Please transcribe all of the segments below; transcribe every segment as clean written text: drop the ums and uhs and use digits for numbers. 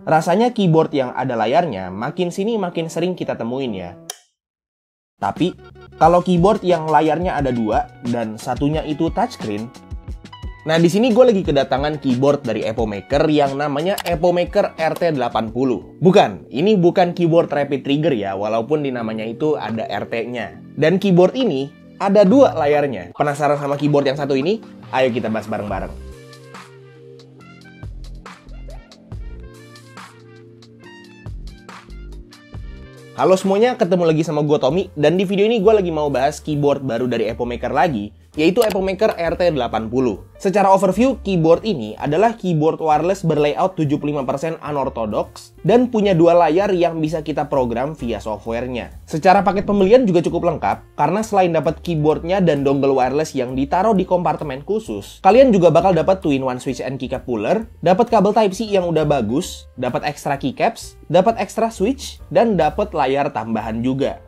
Rasanya keyboard yang ada layarnya makin sini makin sering kita temuin ya. Tapi, kalau keyboard yang layarnya ada 2 dan satunya itu touchscreen. Nah, di sini gue lagi kedatangan keyboard dari Epomaker yang namanya Epomaker RT80. Bukan, ini bukan keyboard rapid trigger ya, walaupun di namanya itu ada RT-nya. Dan keyboard ini ada 2 layarnya. Penasaran sama keyboard yang satu ini? Ayo kita bahas bareng-bareng. Halo semuanya, ketemu lagi sama gue Tommy, dan di video ini gue lagi mau bahas keyboard baru dari Epomaker lagi, yaitu Epomaker RT80. Secara overview, keyboard ini adalah keyboard wireless berlayout 75% unorthodox dan punya 2 layar yang bisa kita program via softwarenya. Secara paket pembelian juga cukup lengkap, karena selain dapat keyboardnya dan dongle wireless yang ditaruh di kompartemen khusus, kalian juga bakal dapat 2-in-1 switch and keycap puller, dapat kabel Type-C yang udah bagus, dapat extra keycaps, dapat extra switch, dan dapat layar tambahan juga.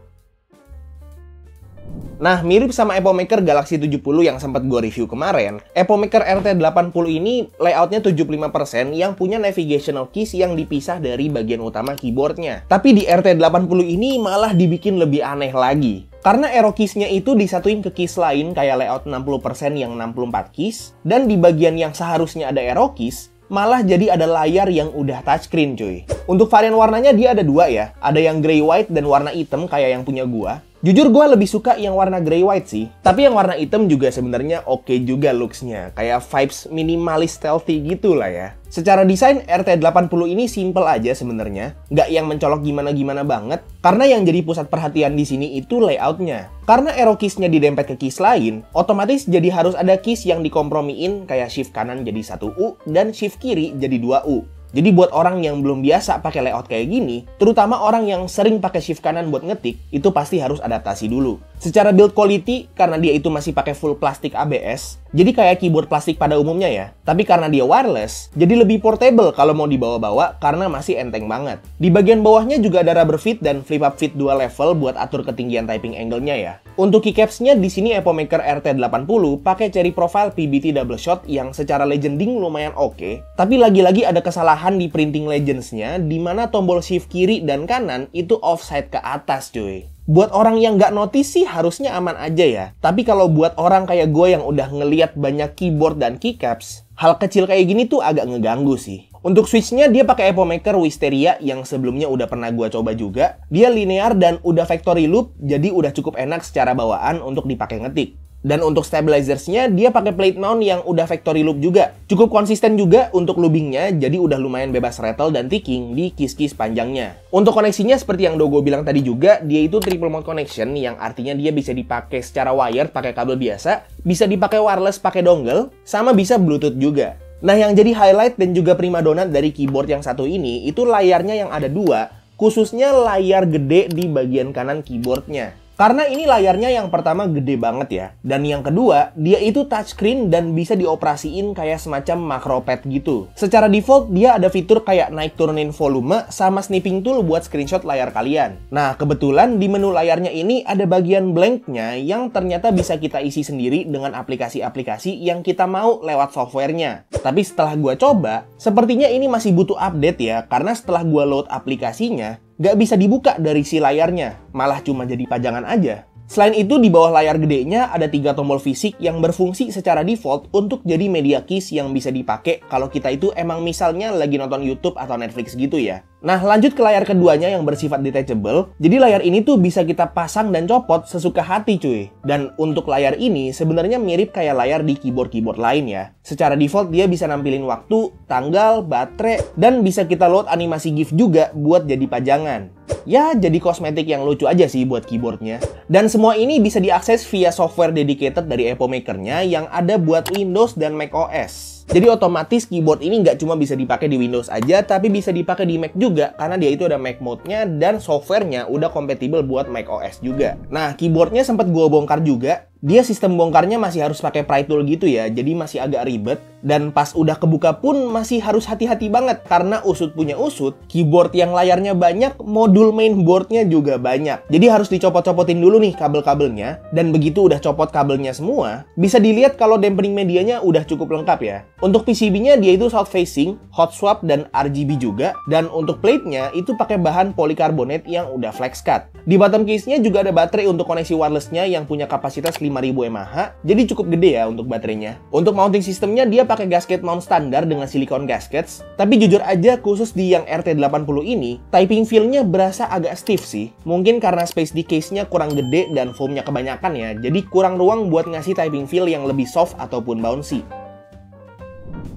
Nah, mirip sama Epomaker Galaxy 70 yang sempat gue review kemarin, Epomaker RT80 ini layoutnya 75% yang punya navigational keys yang dipisah dari bagian utama keyboardnya. Tapi di RT80 ini malah dibikin lebih aneh lagi. Karena arrow keys-nya itu disatuin ke keys lain kayak layout 60% yang 64 keys, dan di bagian yang seharusnya ada arrow keys, malah jadi ada layar yang udah touchscreen cuy. Untuk varian warnanya dia ada 2 ya, ada yang grey white dan warna hitam kayak yang punya gua. Jujur gue lebih suka yang warna grey white sih, tapi yang warna hitam juga sebenarnya oke juga looks-nya, kayak vibes minimalis stealthy gitu lah ya. Secara desain RT80 ini simple aja sebenarnya, nggak yang mencolok gimana-gimana banget, karena yang jadi pusat perhatian di sini itu layoutnya. Karena arrow keys-nya didempet ke keys lain, otomatis jadi harus ada keys yang dikompromiin kayak shift kanan jadi 1U dan shift kiri jadi 2U. Jadi buat orang yang belum biasa pakai layout kayak gini, terutama orang yang sering pakai shift kanan buat ngetik, itu pasti harus adaptasi dulu. Secara build quality, karena dia itu masih pakai full plastik ABS, jadi kayak keyboard plastik pada umumnya ya. Tapi karena dia wireless, jadi lebih portable kalau mau dibawa-bawa karena masih enteng banget. Di bagian bawahnya juga ada rubber fit dan flip up fit 2 level buat atur ketinggian typing angle-nya ya. Untuk keycaps-nya di sini Epomaker RT80 pakai cherry profile PBT double shot yang secara legending lumayan oke, tapi lagi-lagi ada kesalahan di printing legends-nya di mana tombol shift kiri dan kanan itu offside ke atas cuy. Buat orang yang nggak notice sih harusnya aman aja ya. Tapi kalau buat orang kayak gue yang udah ngeliat banyak keyboard dan keycaps, hal kecil kayak gini tuh agak ngeganggu sih. Untuk switch-nya dia pakai Epomaker Wisteria yang sebelumnya udah pernah gue coba juga. Dia linear dan udah factory loop, jadi udah cukup enak secara bawaan untuk dipakai ngetik. Dan untuk stabilizers-nya dia pakai plate mount yang udah factory loop juga. Cukup konsisten juga untuk looping-nya, jadi udah lumayan bebas rattle dan ticking di keys-keys panjangnya. Untuk koneksinya seperti yang gue bilang tadi juga, dia itu triple mount connection yang artinya dia bisa dipakai secara wired pakai kabel biasa, bisa dipakai wireless pakai dongle, sama bisa Bluetooth juga. Nah, yang jadi highlight dan juga primadona dari keyboard yang satu ini itu layarnya yang ada 2, khususnya layar gede di bagian kanan keyboardnya. Karena ini layarnya yang pertama gede banget ya. Dan yang kedua, dia itu touchscreen dan bisa dioperasiin kayak semacam macro pad gitu. Secara default, dia ada fitur kayak naik turunin volume sama snipping tool buat screenshot layar kalian. Nah, kebetulan di menu layarnya ini ada bagian blanknya yang ternyata bisa kita isi sendiri dengan aplikasi-aplikasi yang kita mau lewat softwarenya. Tapi setelah gua coba, sepertinya ini masih butuh update ya. Karena setelah gua load aplikasinya, nggak bisa dibuka dari si layarnya, malah cuma jadi pajangan aja. Selain itu, di bawah layar gedenya ada 3 tombol fisik yang berfungsi secara default untuk jadi media keys yang bisa dipakai kalau kita itu emang misalnya lagi nonton YouTube atau Netflix gitu ya. Nah, lanjut ke layar keduanya yang bersifat detachable. Jadi layar ini tuh bisa kita pasang dan copot sesuka hati cuy. Dan untuk layar ini sebenarnya mirip kayak layar di keyboard-keyboard lain ya. Secara default dia bisa nampilin waktu, tanggal, baterai, dan bisa kita load animasi GIF juga buat jadi pajangan. Ya, jadi kosmetik yang lucu aja sih buat keyboardnya. Dan semua ini bisa diakses via software dedicated dari Epomaker-nya yang ada buat Windows dan macOS. Jadi otomatis keyboard ini nggak cuma bisa dipakai di Windows aja, tapi bisa dipakai di Mac juga, karena dia itu ada Mac mode-nya dan softwarenya udah kompatibel buat macOS juga. Nah, keyboardnya sempat gue bongkar juga, dia sistem bongkarnya masih harus pakai pry tool gitu ya, jadi masih agak ribet. Dan pas udah kebuka pun masih harus hati-hati banget, karena usut punya usut, keyboard yang layarnya banyak, modul mainboardnya juga banyak. Jadi harus dicopot-copotin dulu nih kabel-kabelnya, dan begitu udah copot kabelnya semua, bisa dilihat kalau dampening medianya udah cukup lengkap ya. Untuk PCB-nya dia itu south facing, hot swap, dan RGB juga, dan untuk plate-nya itu pakai bahan polikarbonat yang udah flex cut. Di bottom case-nya juga ada baterai untuk koneksi wireless-nya yang punya kapasitas 5000 mAh, jadi cukup gede ya untuk baterainya. Untuk mounting sistemnya dia pakai gasket mount standar dengan silicone gaskets, tapi jujur aja khusus di yang RT80 ini, typing feel-nya berasa agak stiff sih. Mungkin karena space di case-nya kurang gede dan foam-nya kebanyakan ya, jadi kurang ruang buat ngasih typing feel yang lebih soft ataupun bouncy.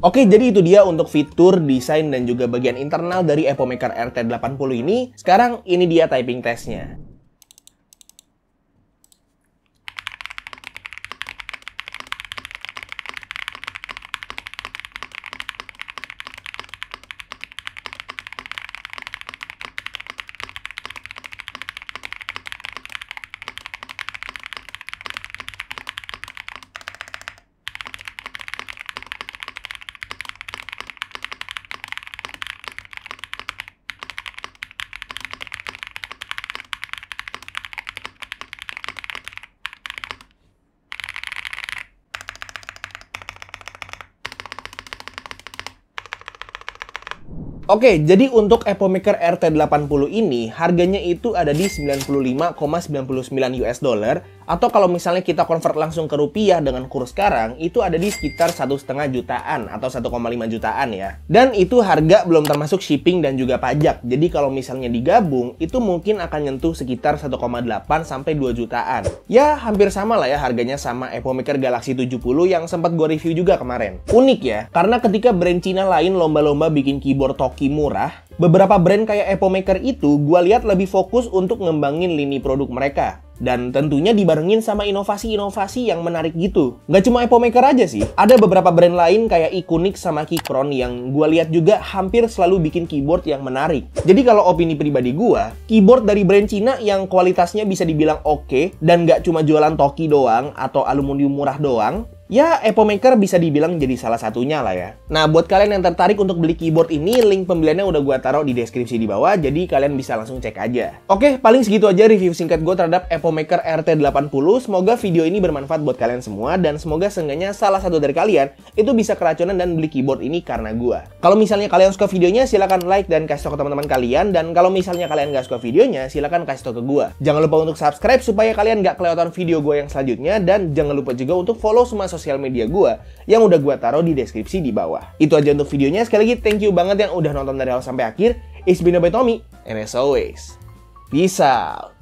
Oke, jadi itu dia untuk fitur, desain, dan juga bagian internal dari Epomaker RT80 ini. Sekarang ini dia typing testnya. Oke, jadi untuk Epomaker RT80 ini harganya itu ada di 95,99 US dollar, atau kalau misalnya kita convert langsung ke rupiah dengan kurs sekarang itu ada di sekitar 1,5 jutaan atau 1,5 jutaan ya. Dan itu harga belum termasuk shipping dan juga pajak. Jadi kalau misalnya digabung itu mungkin akan nyentuh sekitar 1,8 sampai 2 jutaan. Ya, hampir sama lah ya harganya sama Epomaker Galaxy 70 yang sempat gue review juga kemarin. Unik ya, karena ketika brand Cina lain lomba-lomba bikin keyboard Toki murah, beberapa brand kayak Epomaker itu gue lihat lebih fokus untuk ngembangin lini produk mereka. Dan tentunya dibarengin sama inovasi-inovasi yang menarik gitu. Nggak cuma Epomaker aja sih, ada beberapa brand lain kayak Ikunix sama Keychron yang gue lihat juga hampir selalu bikin keyboard yang menarik. Jadi kalau opini pribadi gue, keyboard dari brand Cina yang kualitasnya bisa dibilang oke dan nggak cuma jualan Toki doang atau aluminium murah doang, ya, Epomaker bisa dibilang jadi salah satunya lah ya. Nah, buat kalian yang tertarik untuk beli keyboard ini, link pembeliannya udah gue taruh di deskripsi di bawah, jadi kalian bisa langsung cek aja. Oke, paling segitu aja review singkat gue terhadap Epomaker RT80. Semoga video ini bermanfaat buat kalian semua, dan semoga seenggaknya salah satu dari kalian itu bisa keracunan dan beli keyboard ini karena gue. Kalau misalnya kalian suka videonya, silahkan like dan kasih tau ke teman-teman kalian, dan kalau misalnya kalian gak suka videonya, silahkan kasih tau ke gue. Jangan lupa untuk subscribe supaya kalian gak kelewatan video gue yang selanjutnya, dan jangan lupa juga untuk follow semua sosial media gue yang udah gue taruh di deskripsi di bawah. Itu aja untuk videonya. Sekali lagi thank you banget yang udah nonton dari awal sampai akhir. It's been a Tommy, and as always, peace out.